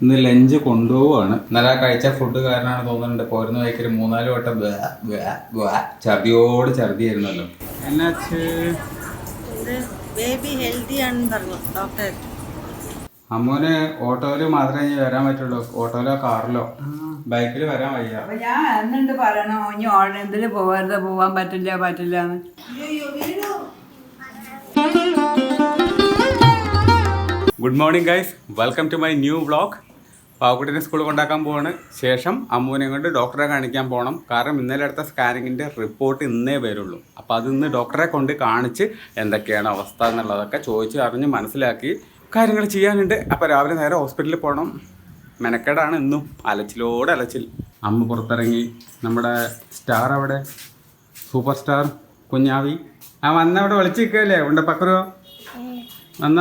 ഇന്ന് ലഞ്ച് കൊണ്ടുപോവാണ്. ഇന്നലെ കഴിച്ച ഫുഡ് കാരണമാണ് തോന്നുന്നുണ്ട് പോരുന്ന വഴിക്കൊരു 3-4 വട്ടം ഛർദിയോട് ഛർദിയായിരുന്നല്ലോ. എന്നാച്ച് ബേബി ഹെൽത്തി ആണെന്ന് പറഞ്ഞു ഡോക്ടർ. അമ്മൂന് ഓട്ടോയില് മാത്രമേ വരാൻ പറ്റുള്ളൂ. ഓട്ടോയിലോ കാറിലോ ബൈക്കിൽ വരാൻ വയ്യ. അപ്പൊ ഞാൻ എന്നുണ്ട് പറയണോ ഇനി ഇതില് പോവാതെ പോവാൻ പറ്റില്ലാന്ന്. Good morning guys, welcome to my new vlog. പാവക്കുട്ടിനെ സ്കൂളിൽ കൊണ്ടാക്കാൻ പോവാണ്. ശേഷം അമ്മൂനെ കൊണ്ട് ഡോക്ടറെ കാണിക്കാൻ പോകണം. കാരണം ഇന്നലെ എടുത്ത സ്കാനിങ്ങിൻ്റെ റിപ്പോർട്ട് ഇന്നേ വരുള്ളൂ. അപ്പോൾ അത് ഇന്ന് ഡോക്ടറെ കൊണ്ട് കാണിച്ച് എന്തൊക്കെയാണ് അവസ്ഥ എന്നുള്ളതൊക്കെ ചോദിച്ച് അറിഞ്ഞ് മനസ്സിലാക്കി കാര്യങ്ങൾ ചെയ്യാനുണ്ട്. അപ്പോൾ രാവിലെ നേരെ ഹോസ്പിറ്റലിൽ പോകണം. മെനക്കേടാണ് ഇന്നും, അലച്ചിലോട് അലച്ചിൽ. അമ്മ പുറത്തിറങ്ങി. നമ്മുടെ സ്റ്റാർ അവിടെ, സൂപ്പർ സ്റ്റാർ കുഞ്ഞാവി വന്നവിടെ വിളിച്ച് നിൽക്കല്ലേ ഉണ്ട് പക്കറോ വന്ന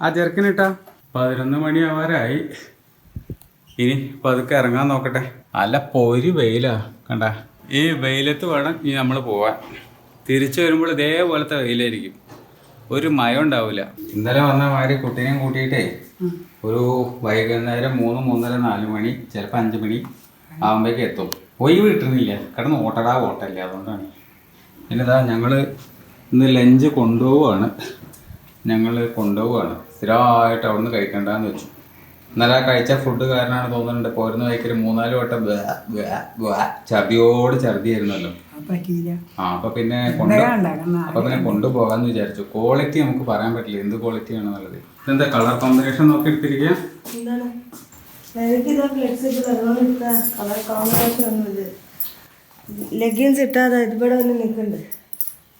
ആ ചെറുക്കിനിട്ടാ. 11 മണിയാവാറായി. ഇനി പതുക്കെ ഇറങ്ങാൻ നോക്കട്ടെ. അല്ല പൊരി വെയിലാ കണ്ട. ഈ വെയിലത്ത് വേണം ഇനി നമ്മൾ പോവാൻ. തിരിച്ചു വരുമ്പോൾ ഇതേപോലത്തെ വെയിലായിരിക്കും, ഒരു മയം ഉണ്ടാവില്ല. ഇന്നലെ വന്ന മാതിരി കുട്ടീനെയും കൂട്ടിയിട്ടേ ഒരു വൈകുന്നേരം 3-3:30 4 മണി ചിലപ്പോൾ 5 മണി ആകുമ്പോഴേക്ക് എത്തും. ഒഴിവ് കിട്ടുന്നില്ല, കിടന്ന് ഓട്ടല്ലേ, അതുകൊണ്ടാണ്. പിന്നെതാ ഞങ്ങൾ ഇന്ന് ലഞ്ച് കൊണ്ടുപോവാണ്. സ്ഥിരമായിട്ട് അവിടെ നിന്ന് കഴിക്കണ്ടെന്ന് വെച്ചു. ഇന്നലെ കഴിച്ച ഫുഡ് കാരണമാണ് തോന്നുന്നുണ്ട് പോരുന്ന വഴിക്കൊരു 3-4 വട്ടം ഛർദിയോട് ഛർദിയായിരുന്നല്ലോ. അപ്പൊ പിന്നെ കൊണ്ടുപോകാന്ന് വിചാരിച്ചു. ക്വാളിറ്റി നമുക്ക് പറയാൻ പറ്റില്ല എന്ത് ക്വാളിറ്റി ആണെന്നുള്ളത്. ഇതെന്താ കളർ കോമ്പിനേഷൻ നോക്കി എടുത്തിരിക്കുക. ലെഗിൻസ് ഇട്ടാതെ ഇവിടെ വന്ന് നിൽക്കുന്നുണ്ട്.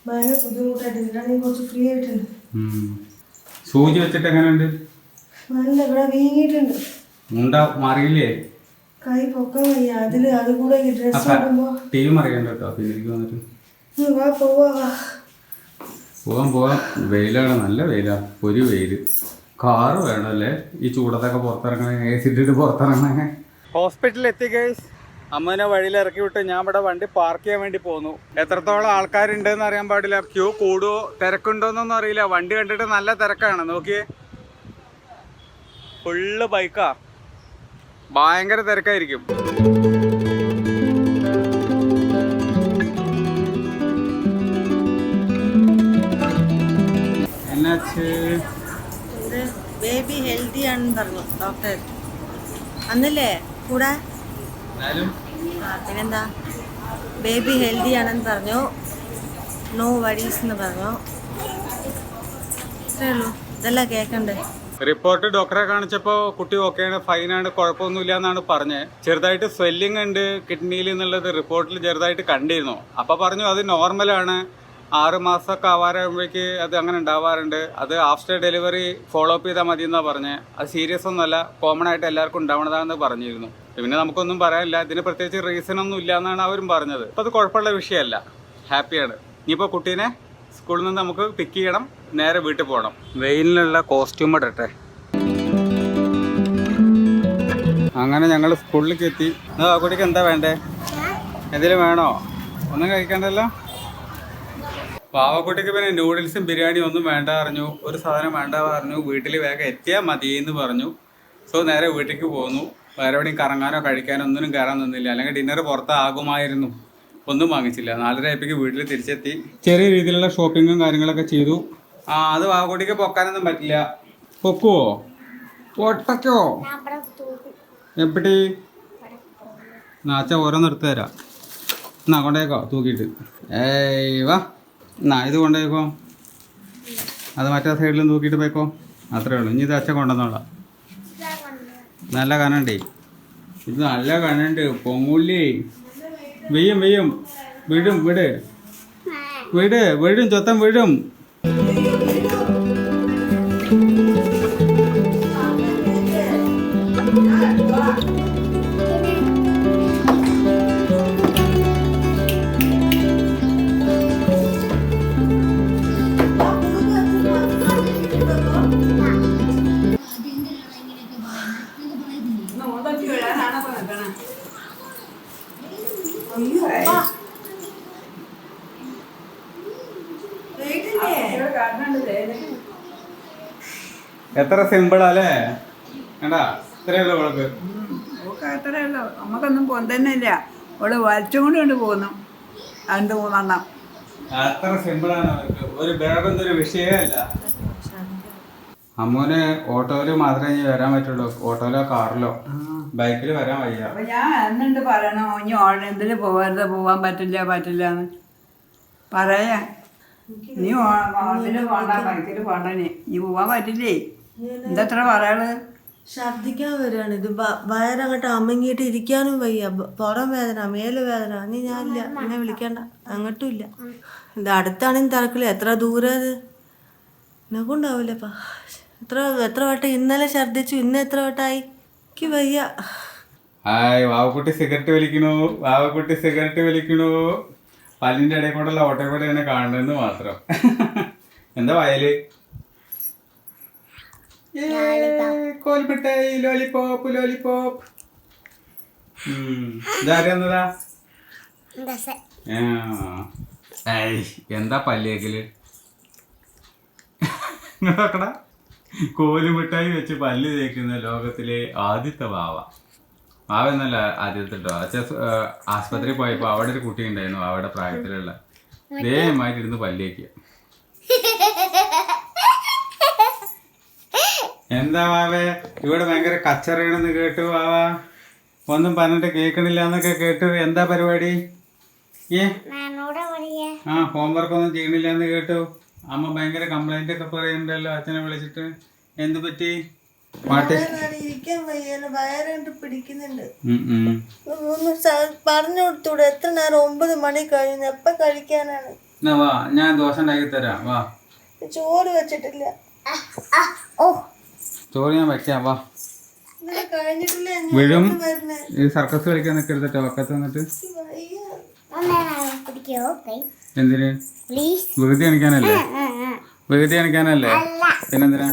ഭയങ്കര ബുദ്ധിമുട്ടായിട്ട് കുറച്ച് ഫ്രീ ആയിട്ടുണ്ട്. സൂചി വെച്ചിട്ട് എങ്ങനെയുണ്ട്? നല്ല ഇവിടെ വീങ്ങിയിട്ടുണ്ട്. മാറിയില്ലേ? കൈ പൊക്കാൻ വയ്യ. അത് കൂടെ ഡ്രസ് ടീം അറിയണ്ട കേട്ടോ. പിന്നെ വന്നിട്ട് പോവാം. വെയിലാണ്, നല്ല വെയിലാ, ഒരു വെയില്. കാറ് വേണമല്ലേ ഈ ചൂടത്തൊക്കെ പുറത്തിറങ്ങണേ, AC ഇട്ടിട്ട് പുറത്തിറങ്ങണേ. ഹോസ്പിറ്റലിൽ എത്തി ഗൈസ്. അമ്മേനെ വഴിയിൽ ഇറക്കി വിട്ട് ഞാൻ ഇവിടെ വണ്ടി പാർക്ക് ചെയ്യാൻ വേണ്ടി പോന്നു. എത്രത്തോളം ആൾക്കാരുണ്ടെന്ന് അറിയാൻ പാടില്ല. ക്യൂ കൂടുവോ തിരക്കുണ്ടോന്നൊന്നും അറിയില്ല. വണ്ടി കണ്ടിട്ട് നല്ല തിരക്കാണ്. നോക്കിയേ, ഫുള്ള് ബൈക്കാ, ഭയങ്കര തിരക്കായിരിക്കും. എന്നാച്ച് ബേബി ഹെൽത്തി ആണെന്ന് പറഞ്ഞു ഡോക്ടർ. അന്നല്ലേ കൂടെ പിന്നെന്താ, ബേബി ഹെൽത്തി ആണെന്ന് പറഞ്ഞു, നോ വരീസ് എന്ന് പറഞ്ഞു. ഇത്രേ ഉള്ളൂ, ഇതെല്ലാം കേൾക്കണ്ടേ. റിപ്പോർട്ട് ഡോക്ടറെ കാണിച്ചപ്പോൾ കുട്ടി ഓക്കെയാണ്, ഫൈനാണ്, കുഴപ്പമൊന്നുമില്ല എന്നാണ് പറഞ്ഞത്. ചെറുതായിട്ട് സ്വെല്ലിംഗ് ഉണ്ട് കിഡ്നിയിൽ എന്നുള്ളത് റിപ്പോർട്ടിൽ ചെറുതായിട്ട് കണ്ടിരുന്നു. അപ്പോൾ പറഞ്ഞു അത് നോർമലാണ്, 6 മാസമൊക്കെ ആവാറാകുമ്പോഴേക്ക് അത് അങ്ങനെ ഉണ്ടാവാറുണ്ട്. അത് ആഫ്റ്റർ ഡെലിവറി ഫോളോ അപ്പ് ചെയ്താൽ മതി എന്നാണ് പറഞ്ഞത്. അത് സീരിയസ് ഒന്നുമല്ല, കോമൺ ആയിട്ട് എല്ലാവർക്കും ഉണ്ടാവണതാണെന്ന് പറഞ്ഞിരുന്നു. പിന്നെ നമുക്കൊന്നും പറയാനില്ല, ഇതിന് പ്രത്യേകിച്ച് റീസൺ ഒന്നും ഇല്ല എന്നാണ് അവരും പറഞ്ഞത്. അപ്പോൾ അത് കുഴപ്പമുള്ള വിഷയമല്ല, ഹാപ്പിയാണ്. ഇനിയിപ്പോൾ കുട്ടീനെ സ്കൂളിൽ നിന്ന് നമുക്ക് പിക്ക് ചെയ്യണം, നേരെ വീട്ടിൽ പോകണം. വെയിലിനുള്ള കോസ്റ്റ്യൂം ഇടട്ടെ. അങ്ങനെ ഞങ്ങൾ സ്കൂളിലേക്ക് എത്തി. ആ കുട്ടിക്ക് എന്താ വേണ്ടേ? എന്തെങ്കിലും വേണോ? ഒന്നും കഴിക്കണ്ടല്ലോ. പാവക്കുട്ടിക്ക് പിന്നെ നൂഡിൽസും ബിരിയാണിയും ഒന്നും വേണ്ട പറഞ്ഞു, ഒരു സാധനം വേണ്ട പറഞ്ഞു. വീട്ടിൽ വേഗം എത്തിയാൽ മതി എന്ന് പറഞ്ഞു. സോ നേരെ വീട്ടിലേക്ക് പോന്നു. വേറെ എവിടെയും കറങ്ങാനോ കഴിക്കാനോ ഒന്നിനും കയറാൻ നിന്നില്ല, അല്ലെങ്കിൽ ഡിന്നർ പുറത്താകുമായിരുന്നു. ഒന്നും വാങ്ങിച്ചില്ല. 4:30 ആയപ്പോഴേക്ക് വീട്ടിൽ തിരിച്ചെത്തി. ചെറിയ രീതിയിലുള്ള ഷോപ്പിങ്ങും കാര്യങ്ങളൊക്കെ ചെയ്തു. അത് പാവക്കുട്ടിക്ക് പൊക്കാനൊന്നും പറ്റില്ല. പൊക്കുവോ? പൊട്ടക്കോ? എപ്പടി നാച്ച ഓരോന്ന് എടുത്തു തരാം. എന്നാ കൊണ്ടേക്കോ തൂക്കിയിട്ട്. വാ എന്നാ ഇത് കൊണ്ടുപോയിക്കോ. അത് മറ്റേ സൈഡിലും തൂക്കിയിട്ട് പോയിക്കോ. അത്രേ ഉള്ളൂ. ഇനി ഇത് അച്ഛൻ കൊണ്ടുവന്നോളാം. നല്ല കനണ്ടേ, ഇത് നല്ല കനുണ്ട്. പൊങ്ങൂല്ലേ? വീഴും വീടും ചൊത്തം വീഴും. എത്ര സിമ്പിളല്ലേ? കണ്ടാ ഇത്രയുള്ള അവൾക്ക്. ഓക്കെ അത്രേ ഉള്ളൂ. നമുക്കൊന്നും പൊന്തന്നില്ല. അവള് വലിച്ചുകൊണ്ട് കൊണ്ട് പോകുന്നു 2-3 അത്ര സിമ്പിളാണ് അവർക്ക്. ഒരു വേറൊന്നും ഒരു വിഷയമല്ല. അമ്മൂന് ഓട്ടോയില് മാത്രമേ ഇനി വരാൻ പറ്റുള്ളൂ. ഓട്ടോയിലോ കാറിലോ ബൈക്കിൽ വരാൻ വയ്യ. അപ്പൊ ഞാൻ എന്നിട്ട് പറയണോ ഇനി ഇതില് പോവാൻ പറ്റില്ല എന്ന് പറയാ. നീ ഇതില് പോണ്ട, ബൈക്കില് പോണ്ട. നീ പോവാൻ പറ്റില്ലേ? എന്തത്ര പറയാള്? ഛർദിക്കാൻ വരികയാണ്. ഇത് വയറങ്ങോട്ട് അമങ്ങിയിട്ട് ഇരിക്കാനും വയ്യ. പുറം വേദന, മേല് വേദന. നീ ഞാനില്ല, എന്നെ വിളിക്കണ്ട. അങ്ങോട്ടും ഇല്ല. ഇത് അടുത്താണെങ്കിൽ തിരക്കില്ല. എത്ര ദൂരം അത് എന്നെ കൊണ്ടാവില്ലപ്പാ. എത്ര വട്ടം ഇന്നലെ ഛർദിച്ചു, ഇന്ന് എത്ര വട്ടമായി? എനിക്ക് വയ്യ. ഹായ്, വാവക്കുട്ടി സിഗരറ്റ് വലിക്കണു. പല്ലിന്റെ ഇടയിൽ കൂടെയുള്ള ഓട്ടോയിൽ കൂടെ എന്നെ കാണുന്നെന്ന് മാത്രം. എന്താ വയല്? കോൽമിഠായി, ലോലിപോപ്പ്. ഇതാരെന്നതാ? എന്താ പല്ലേക്കല്? നോക്കടാ, കോലുമിഠായി വെച്ച് പല്ല് തേക്കുന്ന ലോകത്തിലെ ആദ്യത്തെ വാവ എന്നല്ല ആദ്യത്തെ കേട്ടോ. അച്ഛൻ ആസ്പത്രിയിൽ പോയപ്പോ അവിടെ ഒരു കുട്ടി ഉണ്ടായിരുന്നു, അവിടെ പ്രായത്തിലുള്ള ദേഹമായിട്ടിരുന്ന് പല്ലേക്കുക. എന്താ വാവേ ഇവിടെ ഭയങ്കര കച്ചറയാണെന്ന് കേട്ടു. വാവ ഒന്നും പറഞ്ഞിട്ട് കേൾക്കണില്ല എന്നൊക്കെ കേട്ടു. എന്താ പരിപാടി? ഹോംവർക്ക് ഒന്നും ചെയ്യണില്ല എന്ന് കേട്ടു. അമ്മ ഭയങ്കര കംപ്ലൈന്റ് ഒക്കെ പറയുന്നുണ്ടല്ലോ അച്ഛനെ വിളിച്ചിട്ട്. എന്ത് പറ്റി? പിടിക്കുന്നുണ്ട്. പറഞ്ഞു കൊടുത്തൂടെ? എത്ര നേരം? 9 മണി കഴിഞ്ഞു. എപ്പ കഴിക്കാനാണ്? വാ, ഞാൻ ദോശ ഉണ്ടാക്കി തരാം. വാ, ചോറ് വെച്ചിട്ടില്ല. ചോറ് ഞാൻ വെക്കാം. വാ, കഴിഞ്ഞിട്ടില്ല. വീഴും. ഈ സർക്കസ് കളിക്കാൻ നിൽക്കരുതട്ടോ വക്കത്ത് വന്നിട്ട്. എന്തിന്? വികൃതി കാണിക്കാനല്ലേ? പിന്നെന്തിനാ?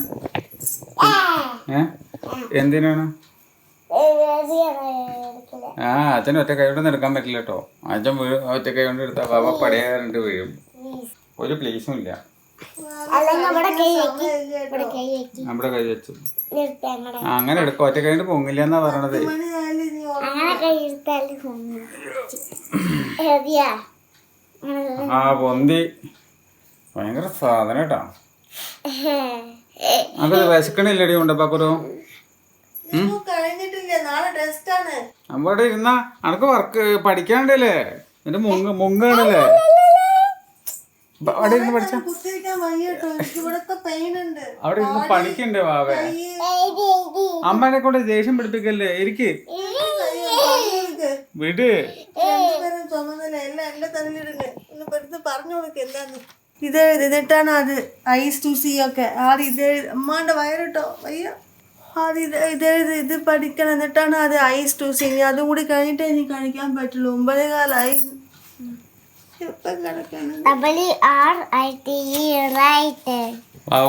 എന്തിനാണ്? അച്ഛൻ ഒറ്റ കൈ കൊണ്ട് എടുക്കാൻ പറ്റില്ല കേട്ടോ. അച്ഛൻ ഒറ്റ കൈ കൊണ്ട് എടുത്താൽ വാവ പടയാറുണ്ട് വീഴും. ഒരു പ്ലീസും ഇല്ല. നമ്മുടെ കൈ വെച്ചു അങ്ങനെ എടുക്കും. ഒറ്റ കൈ കൊണ്ട് പൊങ്ങില്ല എന്നാ പറയണത്. പൊന്തി ഭയങ്കര സാധനം കേട്ടോ. നമുക്കത് വിശക്കണില്ലടി കൊണ്ടപ്പാക്കുറോ. അവിടെ ഇരുന്നാ അനക്ക് വർക്ക് പഠിക്കാണ്ടല്ലേ? എന്റെ മുങ്ങാണല്ലേ? അവിടെ ഇരുന്ന് പഠിച്ച അവിടെ ഇരുന്ന് പഠിക്കണ്ടേ വാവേ? അമ്മനെ കൊണ്ട് ദേഷ്യം പിടിപ്പിക്കല്ലേ? ഇരിക്ക്, വിട്. പറഞ്ഞു കൊടുക്ക എന്താന്ന് ഇത്. എന്നിട്ടാണ് അത് ഐസ് ടു സി ഒക്കെ ആദ്യം ഇത് അമ്മാന്റെ വയറിട്ടോ വയ്യ. ആദ്യം ഇത് പഠിക്കണം. എന്നിട്ടാണ് അത് ഐസ് ടു സി. ഇനി അതും കൂടി കഴിഞ്ഞിട്ടേ ഇനി കഴിക്കാൻ പറ്റുള്ളൂ. 9 കാലമായി.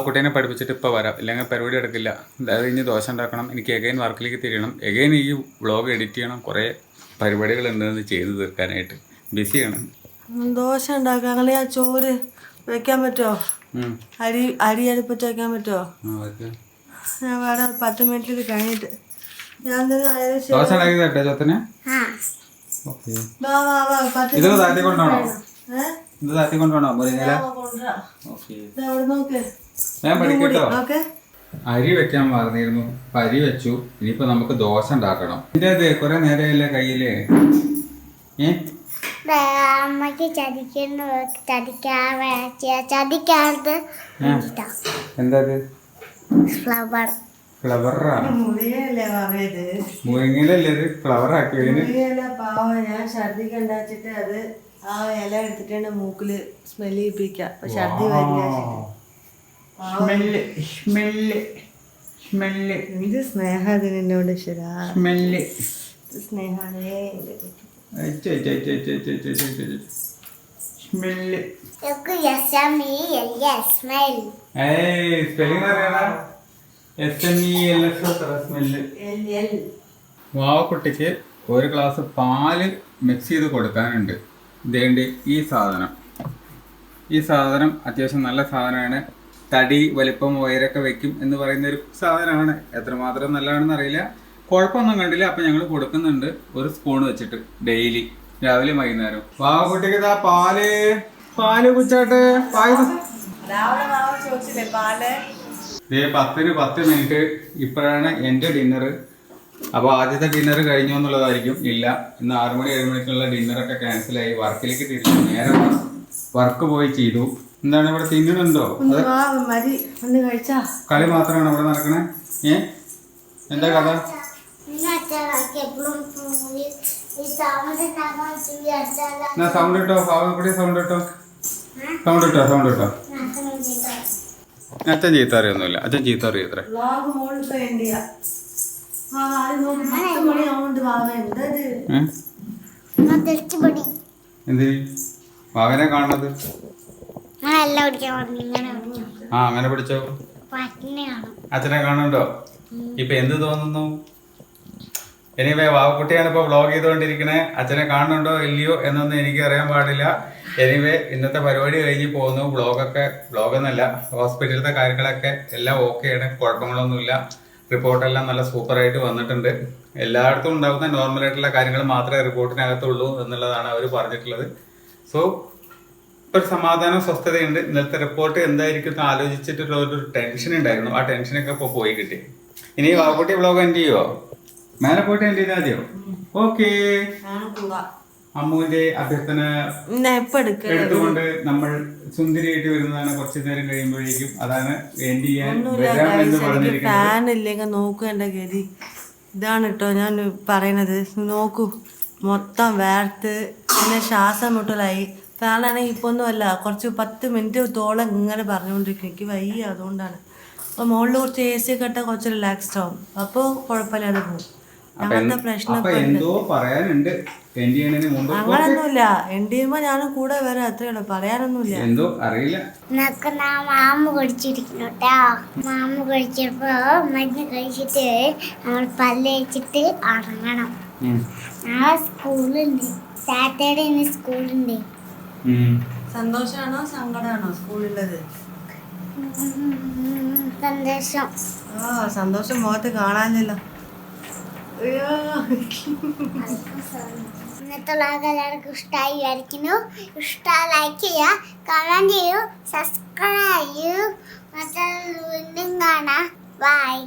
കുട്ടീനെ പഠിപ്പിച്ചിട്ട് ഇപ്പൊ വരാം, ഇല്ലെങ്കിൽ പരിപാടി എടുക്കില്ല. അതായത് ഇനി ദോശ ഉണ്ടാക്കണം, എനിക്ക് എഗൈൻ വർക്കിലേക്ക് തിരിയണം, എഗൈൻ ഈ വ്ളോഗ് എഡിറ്റ് ചെയ്യണം. കുറേ പരിപാടികൾ ഉണ്ടെന്ന് ചെയ്ത് തീർക്കാനായിട്ട് ബിസിയാണ്. ദോശ ഉണ്ടാക്കാം. അങ്ങനെ ആ ചോറ് വെക്കാൻ പറ്റുമോ? അരി അടുപ്പത്ത് വെക്കാൻ പറ്റുമോ? ഞാൻ വേറെ 10 മിനിറ്റിൽ കഴിഞ്ഞിട്ട് ഞാൻ ദോശ ഉണ്ടാക്കി തരട്ടെ ചോത്തിന്? ഇത് താത്തിക്കൊണ്ടാണോ? ഇത് താത്തിക്കൊണ്ടാണോ? ഞാൻ പഠിക്കട്ടോ. അരി വെക്കാൻ മറന്നിരുന്നു, അരി വെച്ചു. ഇനിയിപ്പോ നമുക്ക് ദോശ ഉണ്ടാക്കണം. ഇതിന്റെ കുറെ നേരമല്ലേ കയ്യില്? അമ്മക്ക് ചതിക്കാത്ത എന്താ ഫ്ലവർ. ഫ്ലവറാ? മുരിങ്ങയിലല്ലേ ഇത് ഫ്ലവർ ആക്കിയതിന്? ഞാൻ ഛർദിക്കണ്ടാച്ചിട്ട് അത് ആ ഇല എടുത്തിട്ടാണ് മൂക്കില് സ്മെല്ല് ചെയ്യിപ്പിക്കുക. അപ്പൊ ഛർദി വരില്ല. എന്ത് സ്നേഹം അതിന് എന്നോട്. സ്നേഹാണേ. വാവക്കുട്ടിക്ക് ഒരു ഗ്ലാസ് പാല് മിക്സ് ചെയ്ത് കൊടുക്കാനുണ്ട്. ഇതേണ്ടി ഈ സാധനം അത്യാവശ്യം നല്ല സാധനമാണ്. തടി വലിപ്പം ഉയരൊക്കെ വെക്കും എന്ന് പറയുന്ന ഒരു സാധനമാണ്. എത്രമാത്രം നല്ലതാണെന്ന് അറിയില്ല. കുഴപ്പമൊന്നും കണ്ടില്ല. അപ്പം ഞങ്ങൾ കൊടുക്കുന്നുണ്ട് ഒരു സ്പൂൺ വെച്ചിട്ട് ഡെയിലി, രാവിലെ വൈകുന്നേരം. കുട്ടിക്ക് ഇതാ പാല് കുച്ചാട്ട് പായസം. രാവിലെ മാവ് ചോദിച്ചില്ലേ പാല്? 10 മിനിറ്റ്. ഇപ്പോഴാണ് എൻ്റെ ഡിന്നർ. അപ്പോൾ ആദ്യത്തെ ഡിന്നർ കഴിഞ്ഞു എന്നുള്ളതായിരിക്കും. ഇല്ല, ഇന്ന് 6 മണി 7 മണിക്കുള്ള ഡിന്നറൊക്കെ ക്യാൻസലായി. വർക്കിലേക്ക് തിരിച്ചു. നേരെ വർക്ക് പോയി ചെയ്തു. എന്താണ് ഇവിടെ തിന്നുന്നുണ്ടോ? മതി ഒന്ന് കഴിച്ചാ? കളി മാത്രമാണ് ഇവിടെ നടക്കണേ. എന്താ കഥ? സൗണ്ട് ഇട്ടോ, സൗണ്ട് ഇട്ടോ. അച്ഛൻ ചീത്ത അറിയൊന്നുമില്ല. അച്ഛൻ ചീത്ത അറിയത്രേ. എന്ത് വാവനെ കാണുന്നത്? അങ്ങനെ പിടിച്ചോ. അച്ഛനെ കാണുന്നുണ്ടോ? ഇപ്പൊ എന്ത് തോന്നുന്നു? എനിവേ വാവക്കുട്ടിയാണ് ഇപ്പോൾ വ്ളോഗ് ചെയ്തുകൊണ്ടിരിക്കണേ. അച്ഛനെ കാണുന്നുണ്ടോ ഇല്ലയോ എന്നൊന്നും എനിക്ക് അറിയാൻ പാടില്ല. എനിവേ ഇന്നത്തെ പരിപാടി കഴിഞ്ഞ് പോകുന്നു. വ്ളോഗൊന്നല്ല, ഹോസ്പിറ്റലിലത്തെ കാര്യങ്ങളൊക്കെ എല്ലാം ഓക്കെയാണ്, കുഴപ്പങ്ങളൊന്നുമില്ല. റിപ്പോർട്ടെല്ലാം നല്ല സൂപ്പറായിട്ട് വന്നിട്ടുണ്ട്. എല്ലായിടത്തും ഉണ്ടാകുന്ന നോർമലായിട്ടുള്ള കാര്യങ്ങൾ മാത്രമേ റിപ്പോർട്ടിനകത്തുള്ളൂ എന്നുള്ളതാണ് അവർ പറഞ്ഞിട്ടുള്ളത്. സോ ഒരു സമാധാനം, സ്വസ്ഥതയുണ്ട്. ഇന്നലത്തെ റിപ്പോർട്ട് എന്തായിരിക്കും ആലോചിച്ചിട്ടുള്ള ഒരു ടെൻഷൻ ഉണ്ടായിരുന്നു. ആ ടെൻഷനൊക്കെ ഇപ്പോൾ പോയി കിട്ടി. ഇനി വാവക്കുട്ടി വ്ളോഗ് എൻഡ് ചെയ്യുമോ? മേലെ പോയിട്ട് എൻഡ് ചെയ്താൽ മതിയോ? ഓക്കേ. അമ്മുവിന്റെ അഭ്യർത്ഥന എടുത്തുകൊണ്ട് നമ്മൾ സുന്ദരിയായിട്ട് വരുന്നതാണ് കുറച്ചു നേരം കഴിയുമ്പോഴേക്കും. അതാണ് എൻഡ് ചെയ്യാൻ വരാമെന്ന് പറഞ്ഞിരിക്കുന്നത്. ഫാനില്ലെങ്കിൽ നോക്കൂ എന്റെ ഗതി. ഇതാണ് കേട്ടോ ഞാൻ പറയണത്. നോക്കൂ, മൊത്തം വേർത്ത് പിന്നെ ശ്വാസം മുട്ടലായി. ഫാനാണെങ്കിൽ ഇപ്പൊ ഒന്നും അല്ല, കുറച്ച് 10 മിനിറ്റോളം ഇങ്ങനെ പറഞ്ഞുകൊണ്ടിരിക്കും. എനിക്ക് വയ്യ, അതുകൊണ്ടാണ്. അപ്പൊ മുകളിൽ കുറച്ച് AC കെട്ടാ കുറച്ച് റിലാക്സ്ഡ് ആവും. അപ്പൊ കുഴപ്പമില്ലാതെ പോകും. അങ്ങനത്തെ പ്രശ്നം എന്തോ പറയാനുണ്ട്. അങ്ങനൊന്നുമില്ല. എൻഡ് ചെയ്യുമ്പോ ഞാനും കൂടെ വരാം, അത്രയുള്ളൂ. പറയാനൊന്നുമില്ല. എന്തോ അറിയില്ല. മാമ കുടിച്ചിരിക്കുന്നു കേട്ടോ. മാമ കുടിച്ചപ്പോ മരുന്ന് കഴിച്ചിട്ട് നമ്മൾ പല്ല് വെച്ചിട്ട് ഉറങ്ങണം. നാളെ സ്കൂളുണ്ട്. സാറ്റർഡേ ഇന്ന് സ്കൂളുണ്ട്. സന്തോഷാണോ സങ്കടാണോ സ്കൂളിലുള്ളത്? സന്തോഷം. സന്തോഷം മുഖത്ത് കാണാനില്ലല്ലോ. ഇന്നത്തെ എല്ലാവർക്കും ഇഷ്ടമായി വിചാരിക്കുന്നു. ഇഷ്ടമായി ലൈക്ക് ചെയ്യുക, കമന്റ് ചെയ്യൂ, സബ്സ്ക്രൈബ് ചെയ്യൂ. മറ്റേ വീണ്ടും കാണാം. ബൈ.